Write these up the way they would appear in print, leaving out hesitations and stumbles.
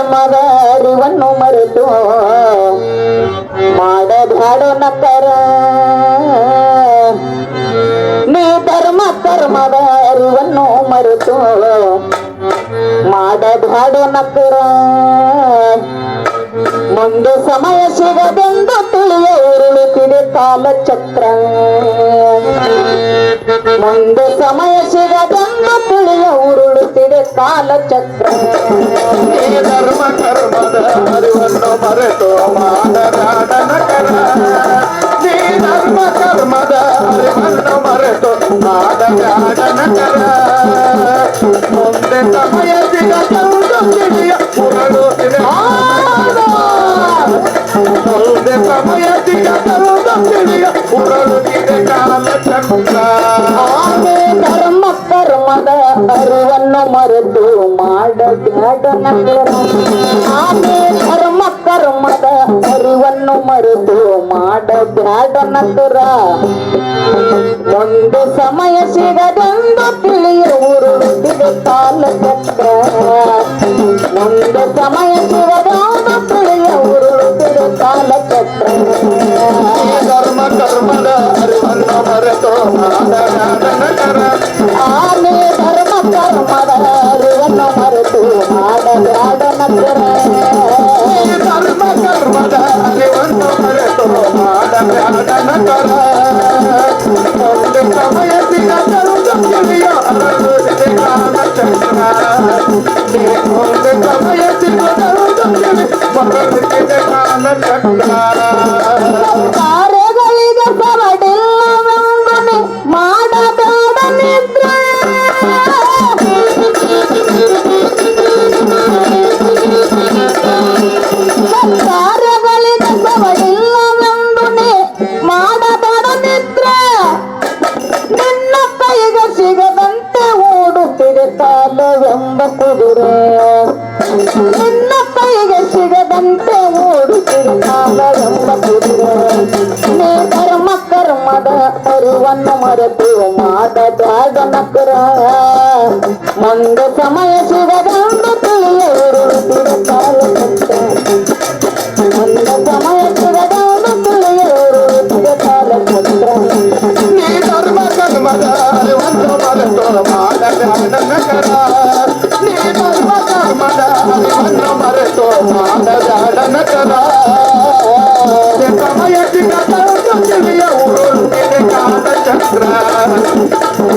ಧರ್ಮದ ಅರಿವನ್ನು ಮರೆತು ಮಾಡಬ್ಯಾಡೋ ನಕ್ಕರ ನೀ ಧರ್ಮ ಕರ್ಮದ ಅರಿವನ್ನು ಮರೆತು ಮಾಡಬ್ಯಾಡೋ ನಕ್ಕರ ಮುಂದೆ ಸಮಯ ಸಿಗದೆಂದು ತಿಳಿಯ ಉರುಳುತ್ತಿದೆ ಕಾಲಚಕ್ರ ಮುಂದೆ ಸಮಯ ಸಿಗದೆಂದು ತಿಳಿಯ ಉರುಳುತ್ತಿದೆ ಕಾಲಚಕ್ರ ಧರ್ಮ ಕರ್ಮದ ಅರಿವನ್ನು ಮರೆತು ಮಾಡಬ್ಯಾಡ ನಕ್ಕರ ನೀ ಧರ್ಮ ಕರ್ಮದ ಅರಿವನ್ನು ಮರೆತು ಮಾಡಬ್ಯಾಡ ನಕ್ಕರ ಮುಂದೆ ಸಮಯ ಸಿಗದೆಂದು ತಿಳಿಯ ಉರುಳುತ್ತಿದೆ ಮುಂದೆ ಸಮಯ ಸಿಗದೆಂದು ತಿಳಿಯ ಉರುಳುತ್ತಿದೆ ಕಾಲಚಕ್ರ ಧರ್ಮ ಕರ್ಮದ ಅರಿವನ್ನು ಮರೆತು ಮಾಡಬ್ಯಾಡ ನಕ್ಕರ ಆನೆ ಧರ್ಮ ಕರ್ಮದ ಅರಿವನ್ನು ಮರೆತು ಮಾಡಬ್ಯಾಡ ನಕ್ಕರ ಒಂದು ಸಮಯ ಸಿಗದೆಂದು ತಿಳಿಯ ಉರುಳುತ್ತಿದೆ ಕಾಲಚಕ್ರ ಒಂದು ಸಮಯ ಸಿಗದೆಂದು ತಿಳಿಯ ಉರುಳುತ್ತಿದೆ ಕಾಲಚಕ್ರ ಧರ್ಮ ಕರ್ಮದ ಅರಿವನ್ನು ಮರೆತು ಮಾಡಬ್ಯಾಡ ನಕ್ಕರ ಆನೆ ಧರ್ಮ ಕರ್ಮದ ಅರಿವನ್ನು ಮರೆತು ಮಾಡಬ್ಯಾಡ ನಕ್ಕರ ಧರ್ಮ ಕರ್ಮದ ಅರಿವನ್ನು ಮರೆತು ಮಾಡಬ್ಯಾಡ ನಕ್ಕರ ಮುಂದೆ ಸಮಯ ಸಿಗದೆಂದು ತಿಳಿಯ ಉರುಳುತ್ತಿದೆ ಕಾಲಚಕ್ರ ಮುಂದೆ ಸಮಯ ಸಿಗದೆಂದು ತಿಳಿಯ ಉರುಳುತ್ತಿದೆ ಕಾಲಚಕ್ರ ಕಾರ್ಯಗಳಿಗೆ ಸವಡಿಲ್ಲವೆಂದು ಮಾಡಬೇಡ ನಿದ್ರೆ ಕಾರ್ಯಗಳಿಗೆ ಸವಡಿಲ್ಲವೆಂದು ಮಾಡಬೇಡ ನಿದ್ರೆ ನಿನ್ನ ಕೈಗೆ ಸಿಗದಂತೆ ಓಡುತ್ತಿದೆ ಕಾಲವೆಂಬ ಕುದುರೆ ನಿನ್ನ ಕೈಗೆ ಸಿಗದಂತೆ ಓಡುತ್ತಿದೆ ಕಾಲವೆಂಬ ಕುದುರೆ ನೀ ಧರ್ಮ ಕರ್ಮದ ಅರಿವನ್ನು ಮರೆತು ಮಾಡಬ್ಯಾಡ ನಕ್ಕರ ಮುಂದೆ ಸಮಯ ಸಿಗದಂದು ತಿಳಿಯ ಉರುಳುತ್ತಿದೆ ಕಾಲಚಕ್ರ ಮುಂದೆ ಸಮಯ ಸಿಗದಂದು ತಿಳಿಯ ಉರುಳುತ್ತಿದೆ ಕಾಲಚಕ್ರ ನೀ ಧರ್ಮ ಕರ್ಮದ ಅರಿವನ್ನು ಮರೆತು ಮಾಡಬ್ಯಾಡ ನಕ್ಕರ ನೀ ಧರ್ಮ ಕರ್ಮದ ಅರಿವನ್ನು ಮರೆತು ಮಾಡಬ್ಯಾಡ ನಕ್ಕರ ಸಮಯ ಸಿಗದೆಂದು ತಿಳಿಯ ಉರುಳುತ್ತಿದೆ ಕಾಲಚಕ್ರ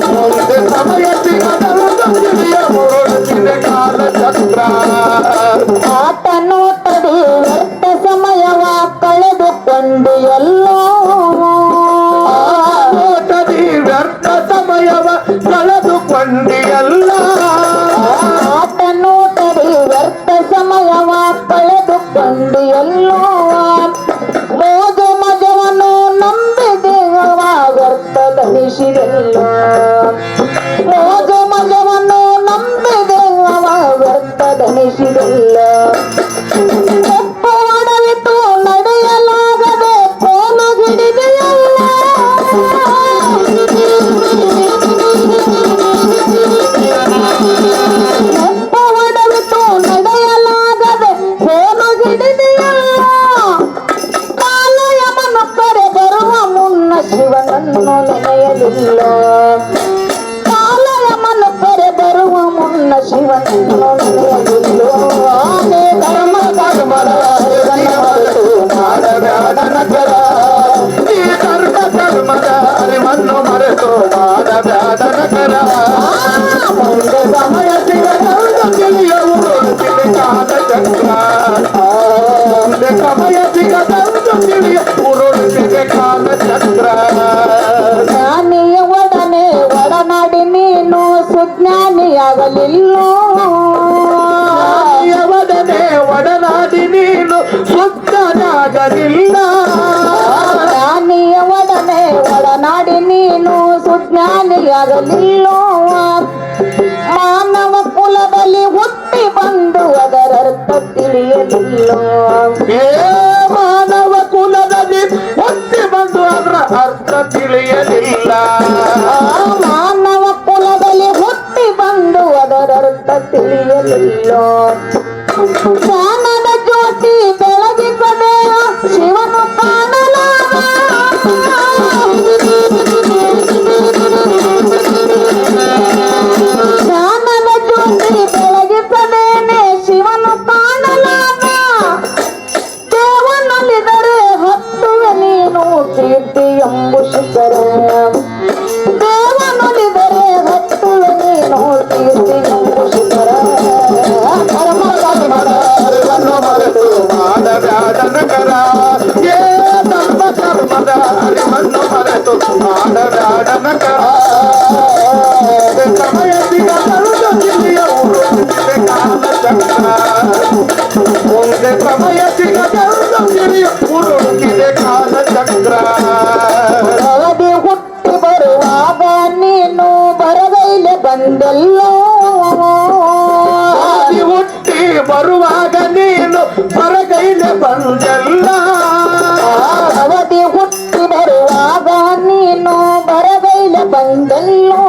ಮುಂದೆ ಸಮಯ ಸಿಗದೆಂದು ತಿಳಿಯ ಉರುಳುತ್ತಿದೆ ಕಾಲಚಕ್ರ ಆಟ ನೋಟದಿ ವ್ಯರ್ಥ ಸಮಯವ ಕಳೆದುಕೊಂಡು ಎಲ್ಲೋ ಓಟದಿ ವ್ಯರ್ಥ ಸಮಯವ ಕಳೆದುಕೊಂಡಿಯಲ್ಲ ಆಟ ನೋಟದಿ ವ್ಯರ್ಥ ಸಮಯವ ಕಳೆದುಕೊಂಡು ಎಲ್ಲೋ ಮೋಜು ಮಜವನ್ನು ನಂಬಿದೆಯವ ವ್ಯರ್ಥದನಿಸಿದೆಲ್ಲ ಮೋಜು ಮಜವನ್ನು ನಂಬಿದೆಯವ ವ್ಯರ್ಥದನಿಸಿದೆಲ್ಲ ಒಡವಿತು ನಡೆಯಲಾಗದೆ ಕೋಲು ಹಿಡಿದೆಯಲ್ಲ ಒಡವಿತು ನಡೆಯಲಾಗದೆ ಕೋಲು ಹಿಡಿದೆಯಲ್ಲ ಕಾಲಯಮನ ಕರೆ ಬರುವ ಮುನ್ನ ಶಿವನನ್ನು ನೆನೆಯಲಿಲ್ಲ ಕಾಲಯಮನ ಕರೆ ಬರುವ ಮುನ್ನ ಶಿವನನ್ನು ನೆನೆಯಲಿಲ್ಲ ಆನೆ ಧರ್ಮ ಕರ್ಮದ ಅರಿವನ್ನು ಮರೆತು ಮಾಡಬ್ಯಾಡ ನಕ್ಕರ ನೀ ಧರ್ಮ ಕರ್ಮದ ಅರಿವನ್ನು ಮರೆತು ಮಾಡಬ್ಯಾಡ ನಕ್ಕರ ಮುಂದೆ ಸಮಯ ಸಿಗದೆಂದು ತಿಳಿಯ ಉರುಳುತ್ತಿದೆ ಕಾಲಚಕ್ರ ಮುಂದೆ ಸಮಯ ಸಿಗದೆಂದು ತಿಳಿಯ ಉರುಳುತ್ತಿದೆ ಕಾಲಚಕ್ರ ಜ್ಞಾನಿಯ ಒಡನೆ ಒಡನಾಡಿ ನೀನು ಸುಜ್ಞಾನಿಯಾಗಲಿಲ್ಲೋ ಯವದನೆ ಒಡನಾಡಿ ನೀನು ಸುತ್ತನಾಗಲಿಲ್ಲ ಜ್ಞಾನಿಯ ಒಡನೆ ಒಡನಾಡಿ ನೀನು ಸುಜ್ಞಾನಿಯಾಗಲಿಲ್ಲೋ ಮಾನವ ಕುಲದಲ್ಲಿ ಹುಟ್ಟಿ ಬಂದು ಅದರರ್ಥ ತಿಳಿಯಲಿಲ್ಲ ಏ ಮಾನವ ಕುಲದಲ್ಲಿ ಹುಟ್ಟಿ ಬಂದು ಅದರ ಅರ್ಥ ತಿಳಿಯಲಿಲ್ಲ ಮಾನವ ಕುಲದಲ್ಲಿ ಹುಟ್ಟಿ ಬಂದು ಅದರರ್ಥ ತಿಳಿಯಲಿಲ್ಲ ಜ್ಞಾನದ ಜ್ಯೋತಿ ಬೆಳಗಿಸದೆ ಶಿವನು ಕಾಣಲಾಗ ಜ್ಞಾನದ ಜ್ಯೋತಿ ಬೆಳಗಿಸದೇನೆ ಶಿವನು ಕಾಣಲಾಗ ದೇವನಲ್ಲಿದರೆ ಹತ್ತುವೆ ನೀನು ಕೀರ್ತಿ ಎಂಬು ಶಿಖರ ದೇವನಲ್ಲಿದರೆ ಹತ್ತುವೆ ನೀನು ಕೀರ್ತಿ ಎಂಬು ಶಿಖರ ಕರ್ಮವನ್ನು ಮರೆತು ಮಾಡಬ್ಯಾಡನಕರ ಏ ಧರ್ಮ ಕರ್ಮದ ಅರಿವನ್ನು ಮರೆತು ಮಾಡಬ್ಯಾಡನಕರ ಸಮಯ ಸಿಗದ ಜಿಲ್ಲೆಯ ಉರುಳಿದೆ ಕಾಲ ಚಕ್ರ ಮುಂದೆ ಸಮಯ ಸಿಗದ ಜಿಲ್ಲೆಯ ಉರುಳಿದೆ ಕಾಲ ಚಕ್ರ ಅವಧಿ ಹುಟ್ಟಿ ಬರುವಾಗ ನೀನು ಬರಗೈಲೆ ಬಂದೆಲ್ಲೋ ಆದಿ ಹುಟ್ಟಿ ಬರುವಾಗ ನೀನು ಹೊರಗೈಲೆ ಬಂದೆಲ್ಲ ಅವಧಿ ಹುಟ್ಟಿ ಬರುವಾಗ ನೀನು ಬರಗೈಲೆ ಬಂದೆಲ್ಲೋ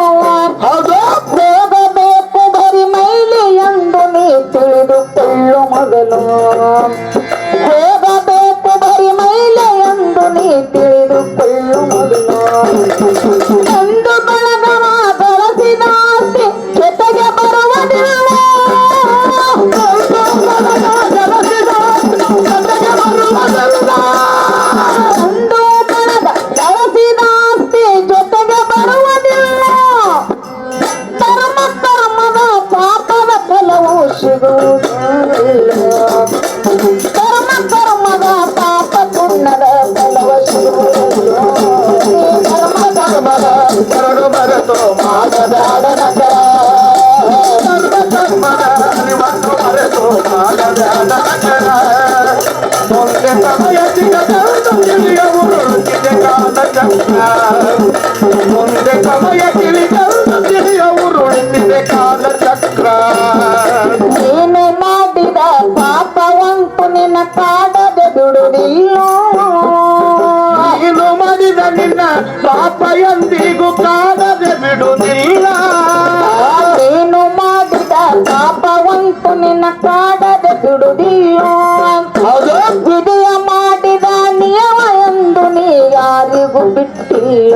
ಹೌದು ಹೋಗಬೇಕು ಬರಿ ಮೈಲಿ ಎಂದು ನೀ ತಿಳಿದುಕೊಳ್ಳು ಮೊದಲು ಹೋಗಬೇಕು ಬರಿ ಮೈಲೆ ಎಂದು ನೀ ತಿಳಿದುಕೊಳ್ಳು ಮೊದಲು ಎಂದು ಬಳಗವ ಬಳಸಿದ ಆಸ್ತಿ ಜೊತೆಗೆ ಬರುವುದಿಲ್ಲ ಒಂದು ಬಳಗ ಬಳಸಿದ ಆಸ್ತಿ ಜೊತೆಗೆ ಬರುವುದಿಲ್ಲ ಧರ್ಮ ಕರ್ಮದ ಪಾಪದ ಫಲವು ಸಿಗುವುದಿಲ್ಲ ಧರ್ಮ ಕರ್ಮದ ಪಾಪ ಪುಣ್ಯದ ಫಲವು ಸಿಗುವುದಿಲ್ಲ ಧರ್ಮ ಕರ್ಮದ ಎರಡು ಮರೆತು ಮಾಡದಾಡನಕರ ಧರ್ಮ ಕರ್ಮದ ಅರಿವನ್ನು ಮರೆತು ಮಾಡಬ್ಯಾಡನಕರ ಮುಂದೆ ಸಮಯ ಸಿಗದ ಜಿಲ್ಲೆಯ ಉರುಳಿದೆ ಕಾಲ ಚಕ್ರ ಮುಂದೆ ಸಮಯ ತಿಳಿದ ಜಿಲ್ಲೆಯ ಉರುಳಿದೆ ಕಾಲ ಚಕ್ರ ನೀನು ಮಾಡಿದ ಪಾಪವಂತು ನಿನ್ನ ಕಾಡದೆ ಬಿಡುವುದಿಲ್ಲ ನೀನು ಮಾಡಿದ ನಿನ್ನ ಪಾಪ ಎಂದಿಗೂ ಕಾಣದೆ ಬಿಡುವುದಿಲ್ಲ ನೀನು ಮಾಡಿದ ಪಾಪವಂತು ನಿನ್ನ ಕಾಡದೆ ಬಿಡುವುದಿಲ್ಲ ಹೌದು ವಿಧಿಯ ಮಾಡಿದ ನಿಯಮ ಎಂದು ನೀ ಯಾರಿಗೂ ಬಿಟ್ಟಿಲ್ಲ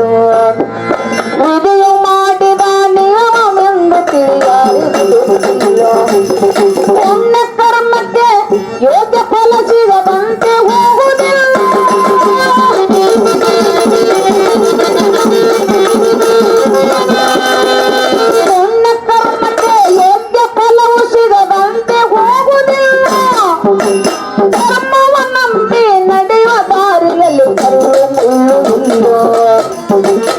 ವಿಧಿಯ ಮಾಡಿದ ನಿಯಮವೆಂದು ತಿಳಿಯಾರಿಗೂ ಬಿಟ್ಟಿಲ್ಲ ಪುಣ್ಯ ಕರ್ಮಕ್ಕೆ ಯೋಗ್ಯ ಫಲ ಸಿಗದಂತೆ ಹೋಗುವುದಿಲ್ಲ ಪುಣ್ಯ ಕರ್ಮಕ್ಕೆ ಯೋಗ್ಯ ಫಲವು ಸಿಗದಂತೆ ಹೋಗುವುದಿಲ್ಲ ಧರ್ಮವನ್ನಂಬಿ ನಡೆಯುವ ದಾರಿಯಲ್ಲಿ ಕಲ್ಲು ಮುಳ್ಳು ಇಲ್ಲ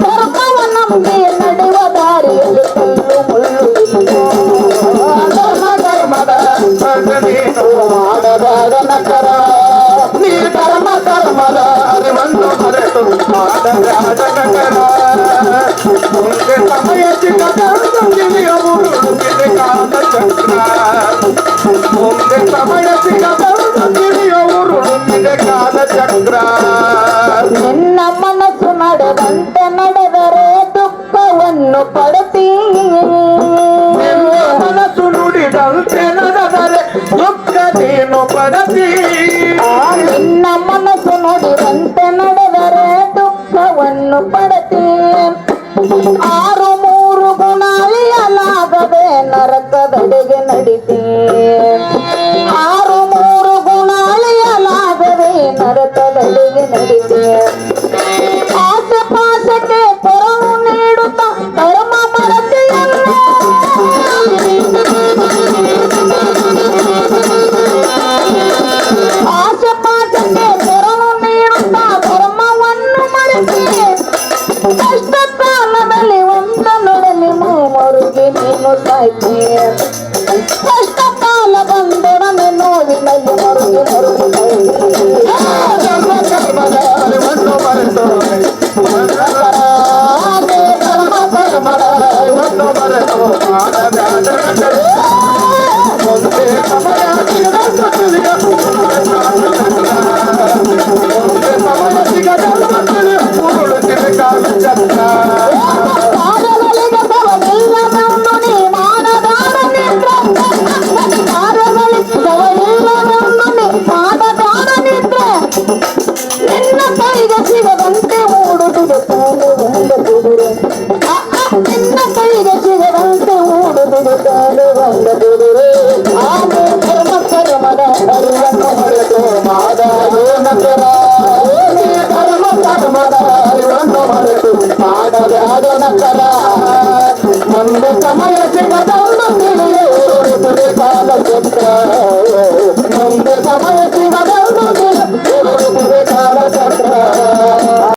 ಧರ್ಮವನ್ನಂಬಿ ನಡೆಯುವ ದಾರಿಯಲ್ಲಿ ಕಲ್ಲು ಮುಳ್ಳು ಇಲ್ಲ ಧರ್ಮ ಧರ್ಮದ ನೀನು ಮಾಡಬಾರನಕರ ನೀ ಧರ್ಮ ಕರ್ಮದ ಅರಿವನ್ನು ಮರೆತು ಮಾಡಬ್ಯಾಡನಕರ ಮುಂದೆ ಸಮಯ ಸಿಗದ ಜಿಲ್ಲೆಯ ಉರುಳಿದೆ ಕಾಲ ಚಕ್ರ ಮುಂದೆ ಸಮಯ ಸಿಗದ ಜಿಲ್ಲೆಯ ಉರುಳಿದೆ ಕಾಲ ಚಕ್ರ ನಿನ್ನ ಮನಸ್ಸು ನಡೆದಂತೆ ನಡೆದರೆ ದುಃಖವನ್ನು ಪಡತಿ ನಿನ್ನ ಮನಸ್ಸು ನುಡಿದಂತೆ ನಡೆದರೆ ದುಃಖ ನೀನು ಪಡತಿ ನಿನ್ನ ಮನಸ್ಸು ನುಡಿದಂತೆ ನಡೆದರೆ ದುಃಖವನ್ನು ಪಡತಿ ಆರು ಮೂರು ಗುಣ ಅಳಿಯಲಾಗದೆ ನರಕದೆಡೆಗೆ ನಡಿತಿ ಆರು ಮೂರು ಗುಣ ಅಳಿಯಲಾಗದೆ ನರಕದೆಡೆಗೆ ನಡಿತಿ ಆಸೆ ಪಾಸಕ್ಕೆ ಪರವು ನೀಡುತ್ತಾ ಧರ್ಮ ಮರತೆಯಲ್ಲ ತೆರ